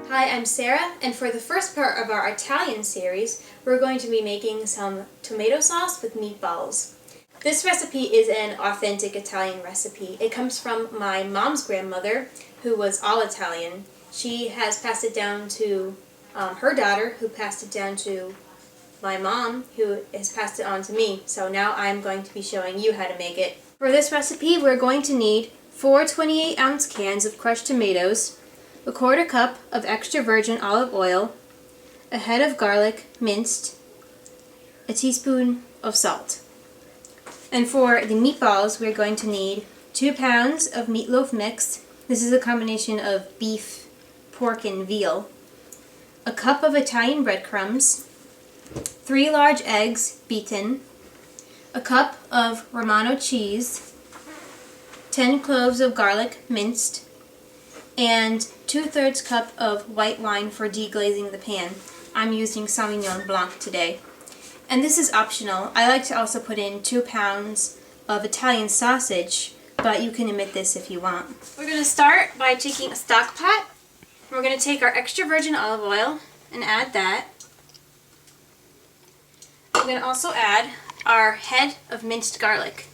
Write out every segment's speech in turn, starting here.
Hi, I'm Sarah, and for the first part of our Italian series, we're going to be making some tomato sauce with meatballs. This recipe is an authentic Italian recipe. It comes from my mom's grandmother, who was all Italian. She has passed it down to her daughter, who passed it down to my mom, who has passed it on to me. So now I'm going to be showing you how to make it. For this recipe, we're going to need 4 28-ounce cans of crushed tomatoes, a 1/4 cup of extra virgin olive oil, a head of garlic minced, a teaspoon of salt. And for the meatballs, we're going to need 2 pounds of meatloaf mix. This is a combination of beef, pork, and veal. A cup of Italian breadcrumbs, 3 large eggs beaten, a cup of Romano cheese, 10 cloves of garlic minced, and 2/3 cup of white wine for deglazing the pan. I'm using Sauvignon Blanc today. And this is optional. I like to also put in 2 pounds of Italian sausage, but you can omit this if you want. We're going to start by taking a stock pot. We're going to take our extra virgin olive oil and add that. We're going to also add our head of minced garlic.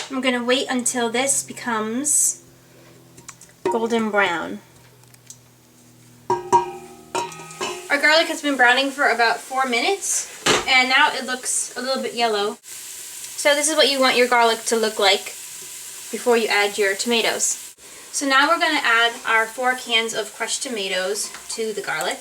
I'm going to wait until this becomes golden brown. Our garlic has been browning for about 4 minutes, and now it looks a little bit yellow. So this is what you want your garlic to look like before you add your tomatoes. So now we're going to add our 4 cans of crushed tomatoes to the garlic.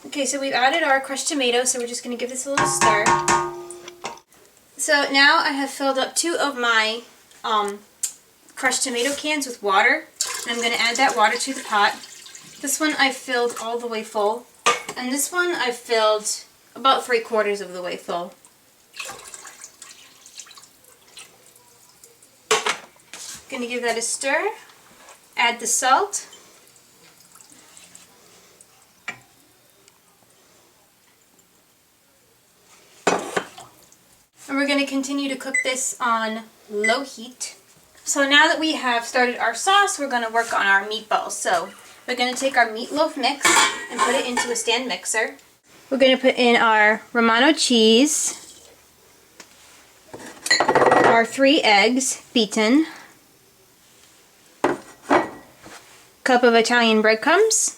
Okay, so we've added our crushed tomatoes, so we're just going to give this a little stir. So now I have filled up 2 of my crushed tomato cans with water, and I'm going to add that water to the pot. This one I filled all the way full, and this one I filled about 3/4 of the way full. Going to give that a stir, add the salt, and we're going to continue to cook this on low heat. So now that we have started our sauce, we're going to work on our meatballs. So we're going to take our meatloaf mix and put it into a stand mixer. We're going to put in our Romano cheese, our 3 eggs beaten, cup of Italian breadcrumbs,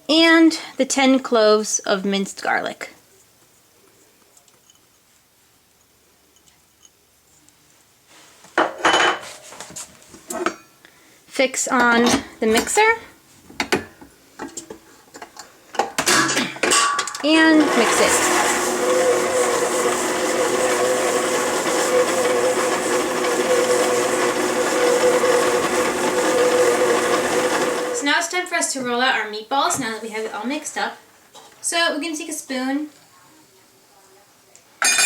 and the 10 cloves of minced garlic. Fix on the mixer and mix it. So now it's time for us to roll out our meatballs now that we have it all mixed up. So we're going to take a spoon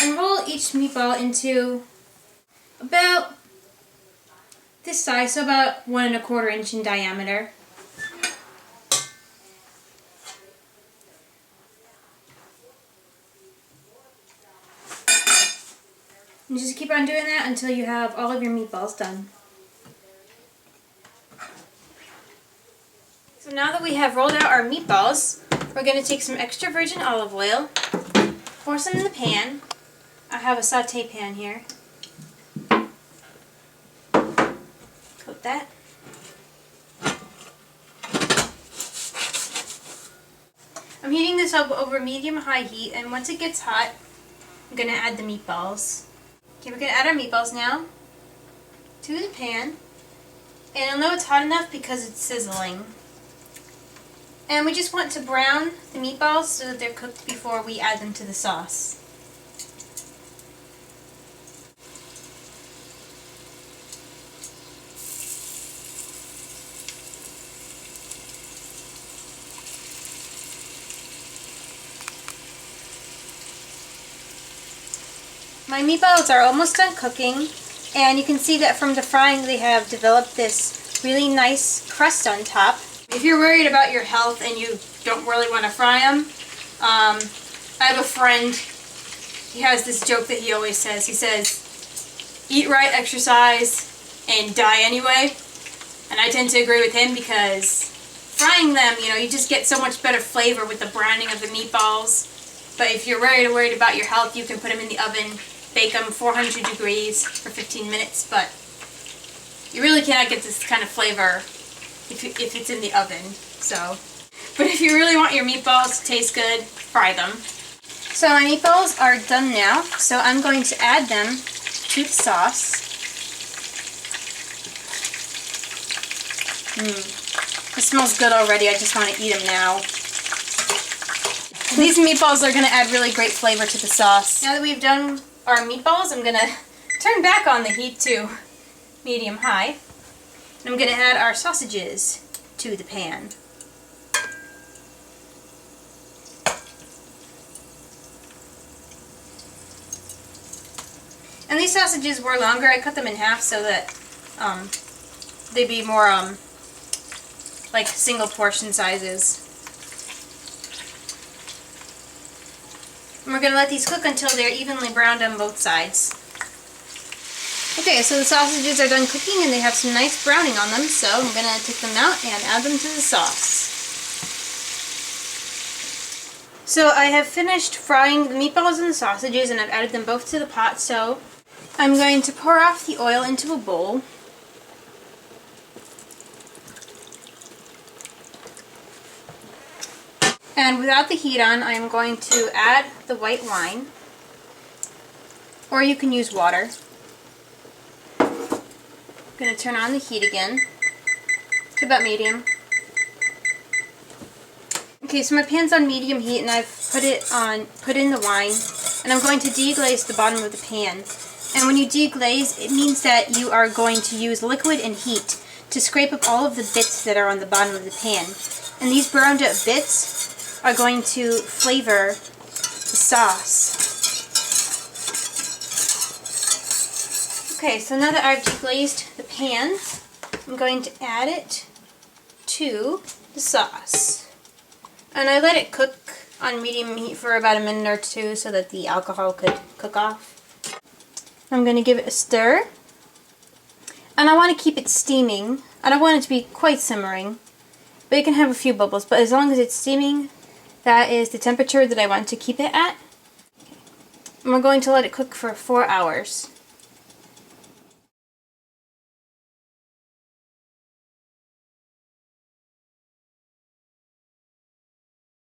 and roll each meatball into about this size, so about 1 1/4 inch in diameter. And just keep on doing that until you have all of your meatballs done. So now that we have rolled out our meatballs, we're going to take some extra virgin olive oil, pour some in the pan. I have a saute pan here. Coat that. I'm heating this up over medium-high heat, and once it gets hot, I'm going to add the meatballs. Okay, we're going to add our meatballs now to the pan, and you'll know it's hot enough because it's sizzling. And we just want to brown the meatballs so that they're cooked before we add them to the sauce. My meatballs are almost done cooking, and you can see that from the frying they have developed this really nice crust on top. If you're worried about your health and you don't really want to fry them, I have a friend, he has this joke that he always says. He says, eat right, exercise, and die anyway. And I tend to agree with him because frying them, you know, you just get so much better flavor with the browning of the meatballs. But if you're worried about your health, you can put them in the oven, bake them 400 degrees for 15 minutes, but you really cannot get this kind of flavor if it's in the oven. So, but if you really want your meatballs to taste good, fry them. So my meatballs are done now, so I'm going to add them to the sauce. It smells good already, I just want to eat them now. These meatballs are going to add really great flavor to the sauce. Now that we've done our meatballs, I'm going to turn back on the heat to medium-high. And I'm going to add our sausages to the pan. And these sausages were longer. I cut them in half so that they'd be more like single portion sizes. And we're going to let these cook until they're evenly browned on both sides. Okay, so the sausages are done cooking and they have some nice browning on them, so I'm going to take them out and add them to the sauce. So I have finished frying the meatballs and the sausages and I've added them both to the pot, so I'm going to pour off the oil into a bowl. And without the heat on, I'm going to add the white wine, or you can use water. I'm going to turn on the heat again to about medium. Okay, so my pan's on medium heat and I've put in the wine, and I'm going to deglaze the bottom of the pan. And when you deglaze, it means that you are going to use liquid and heat to scrape up all of the bits that are on the bottom of the pan. And these browned up bits are going to flavor the sauce. Okay, so now that I've deglazed the pan, I'm going to add it to the sauce. And I let it cook on medium heat for about a minute or two so that the alcohol could cook off. I'm going to give it a stir. And I want to keep it steaming. I don't want it to be quite simmering, but it can have a few bubbles. But as long as it's steaming, that is the temperature that I want to keep it at. And we're going to let it cook for 4 hours.